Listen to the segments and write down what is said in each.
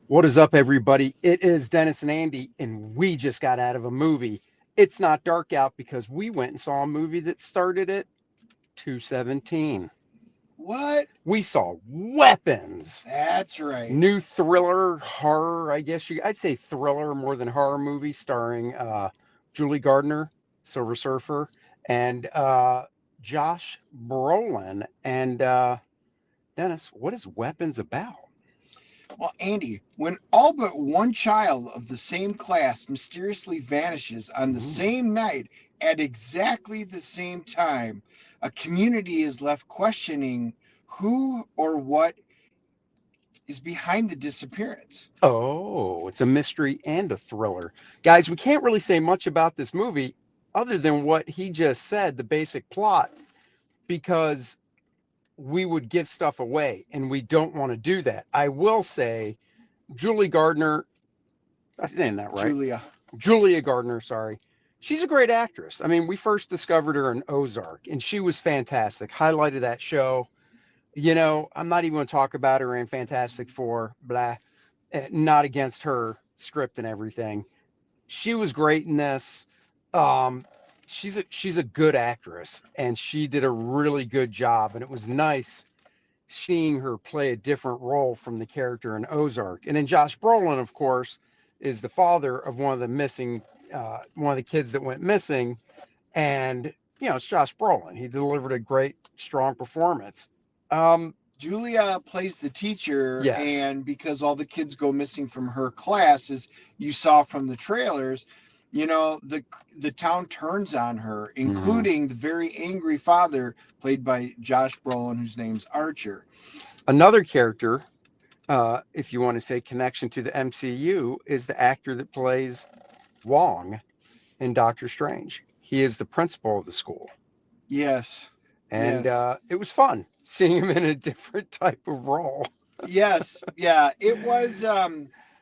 What is up, everybody? It is Dennis and Andy, and we just got out of a movie. It's not dark out because we went and saw a movie that started at 2:17. What? We saw Weapons, That's right. new thriller horror. I'd say thriller more than horror movie, starring Julie Gardner, Silver Surfer, and Josh Brolin. And Dennis, what is Weapons about? Well, Andy, when all but one child of the same class mysteriously vanishes on the Ooh. same night at exactly the same time, a community is left questioning who or what is behind the disappearance. Oh, it's a mystery and a thriller. Guys, we can't really say much about this movie other than what he just said, the basic plot, because we would give stuff away and we don't want to do that. I will say Julie Gardner, I'm saying that right. Julia. Julia Gardner, sorry. She's a great actress. I mean, we first discovered her in Ozark and she was fantastic. Highlighted that show. I'm not even going to talk about her in Fantastic Four, blah. Not against her script and everything. She was great in this. Um, she's a good actress, and she did a really good job. And it was nice seeing her play a different role from the character in Ozark. And then Josh Brolin, of course, is the father of one of the kids that went missing. And it's Josh Brolin. He delivered a great, strong performance. Um, Julia plays the teacher, yes. and because all the kids go missing from her class, as you saw from the trailers, the town turns on her, Mhm. including the very angry father, played by Josh Brolin, whose name's Archer. Another character, if you want to say connection to the MCU, is the actor that plays Wong in Doctor Strange. He is the principal of the school, Yes, and yes, it was fun seeing him in a different type of role. yes, yeah. It was.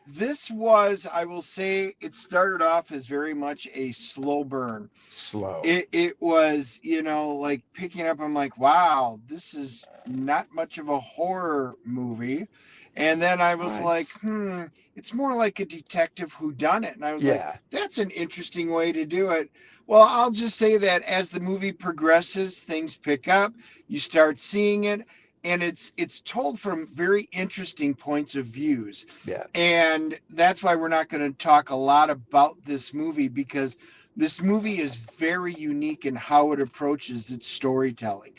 This was, I will say, it started off as very much a slow burn. Slow. It was, like picking up. I'm like, wow, this is not much of a horror movie. And then I was like, Nice. it's more like a detective whodunit. And I was like, Yeah. that's an interesting way to do it. Well, I'll just say that as the movie progresses, things pick up. You start seeing it, and it's told from very interesting points of views. Yeah. And that's why we're not going to talk a lot about this movie, because this movie is very unique in how it approaches its storytelling,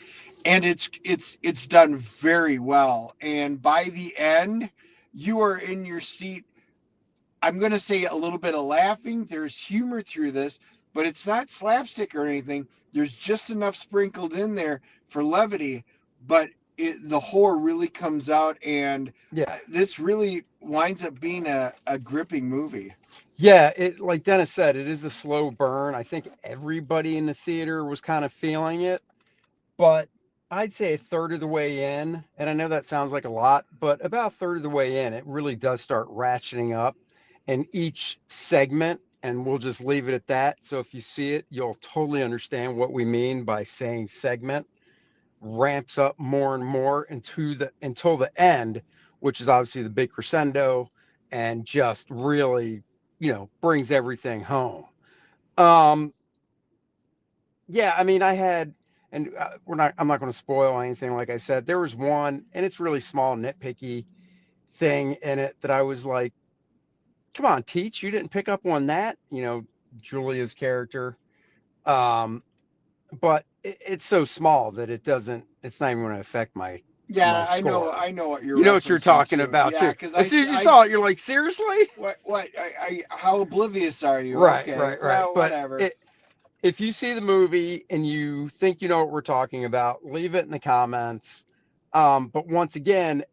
and it's done very well. And by the end, you are in your seat. I'm going to say a little bit of laughing. There's humor through this, but it's not slapstick or anything. There's just enough sprinkled in there for levity, but the horror really comes out, and Yeah. this really winds up being a gripping movie. Yeah. It, like Dennis said, it is a slow burn. I think everybody in the theater was kind of feeling it, but I'd say a third of the way in, and I know that sounds like a lot, but about a third of the way in, it really does start ratcheting up. And each segment, and we'll just leave it at that. So if you see it, you'll totally understand what we mean by saying segment, ramps up more and more until the end, which is obviously the big crescendo, and just really, brings everything home. Um, yeah, I mean, I had, and I'm not going to spoil anything. Like I said, there was one, and it's really small, nitpicky thing in it that I was like, come on, Teach, you didn't pick up on that, Julia's character. Um, but it's so small that it's not even going to affect my Yeah, I know, score. I know what you're You know what you're referencing talking to. about Yeah, too. because As soon as you saw it, you're like, seriously? how oblivious are you? Right, Okay, right, right. well, But whatever. if you see the movie and you think you know what we're talking about, leave it in the comments. But once again,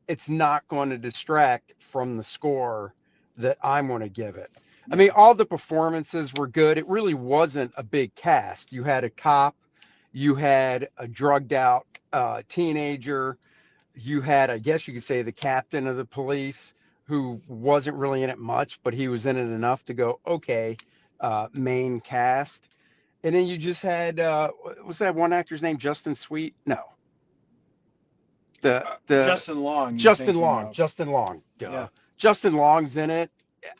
it's not going to distract from the score that I'm going to give it. I mean, Yeah, all the performances were good. It really wasn't a big cast. You had a cop, you had a drugged out teenager, you had, I guess you could say, the captain of the police who wasn't really in it much, but he was in it enough to go, okay, main cast. And then you just had, was that one actor's name Justin Sweet? No, The Justin Long, you're thinking of. Justin Long, Yeah. duh. Justin Long's in it.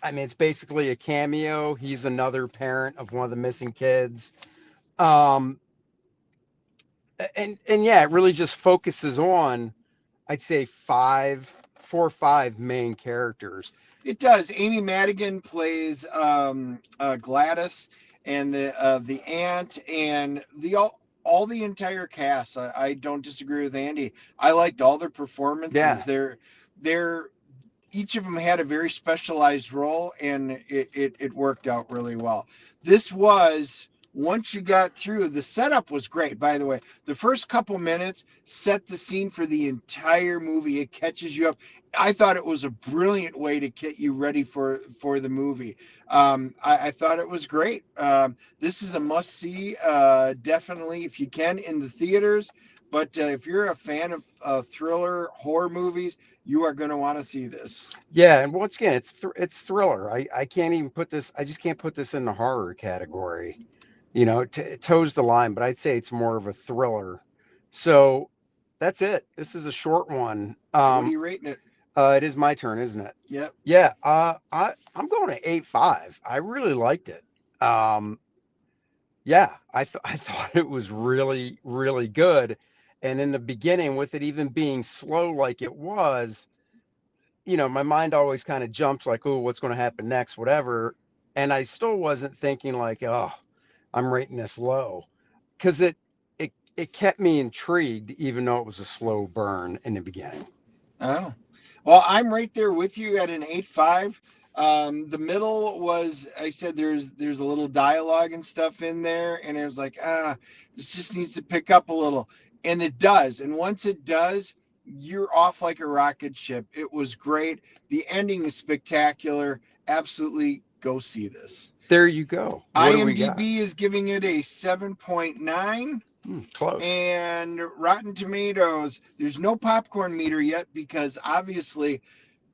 I mean, it's basically a cameo. He's another parent of one of the missing kids. Um, and yeah, it really just focuses on, I'd say, four or five main characters. It does. Amy Madigan plays Gladys and the aunt and the all the entire cast. I don't disagree with Andy. I liked all their performances. Yeah, They're each of them had a very specialized role, and it worked out really well. This was, once you got through, the setup was great, by the way. The first couple minutes set the scene for the entire movie. It catches you up. I thought it was a brilliant way to get you ready for the movie. I thought it was great. This is a must see, definitely, if you can, in the theaters. But if you're a fan of thriller horror movies, you are going to want to see this. yeah, and once again, it's thriller. I can't even put this. I just can't put this in the horror category. You know, it toes the line, but I'd say it's more of a thriller. So that's it. This is a short one. What are you rating it? It is my turn, isn't it? Yep. Yeah. I'm going to 8.5. I really liked it. Yeah, I thought it was really, really good. And in the beginning, with it even being slow like it was, you know, my mind always kind of jumps like, oh, what's going to happen next, whatever. And I still wasn't thinking like, oh, I'm rating this low, because it kept me intrigued, even though it was a slow burn in the beginning. Oh, well, I'm right there with you at an 8.5. The middle was, I said, there's a little dialogue and stuff in there, and it was like, this just needs to pick up a little, and it does. And once it does, you're off like a rocket ship. It was great. The ending is spectacular. Absolutely, go see this. There you go. What do we got? IMDb is giving it a 7.9. Close. And Rotten Tomatoes, there's no popcorn meter yet because obviously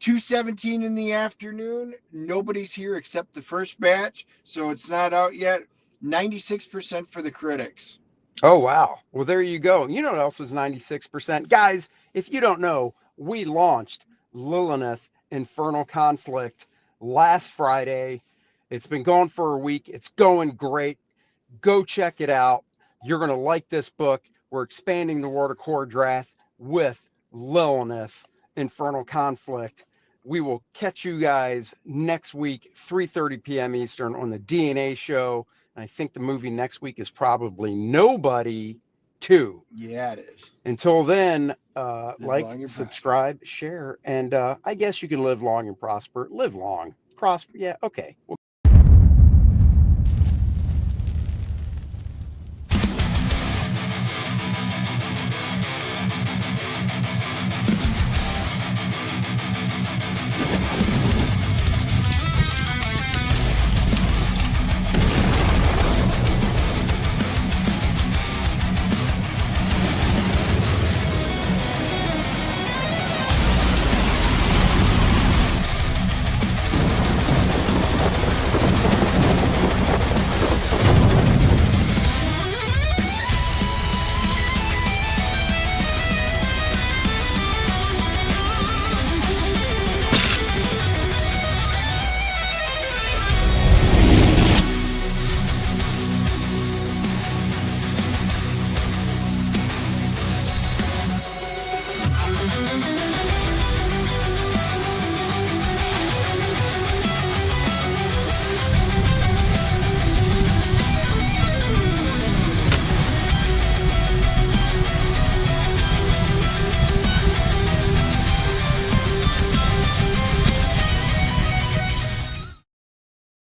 2:17 in the afternoon, nobody's here except the first batch, so it's not out yet. 96% for the critics. Oh, wow. Well, there you go. You know what else is 96%? Guys, if you don't know, we launched Lilith Infernal Conflict last Friday. It's been going for a week. It's going great. Go check it out. You're going to like this book. We're expanding the world of Kor-Drath with Lilith Infernal Conflict. We will catch you guys next week, 3:30 p.m. Eastern, on the DNA show. And I think the movie next week is probably Nobody 2. Yeah, it is. Until then, like, and subscribe, share, and I guess you can live long and prosper. Live long, prosper. Yeah, okay. We'll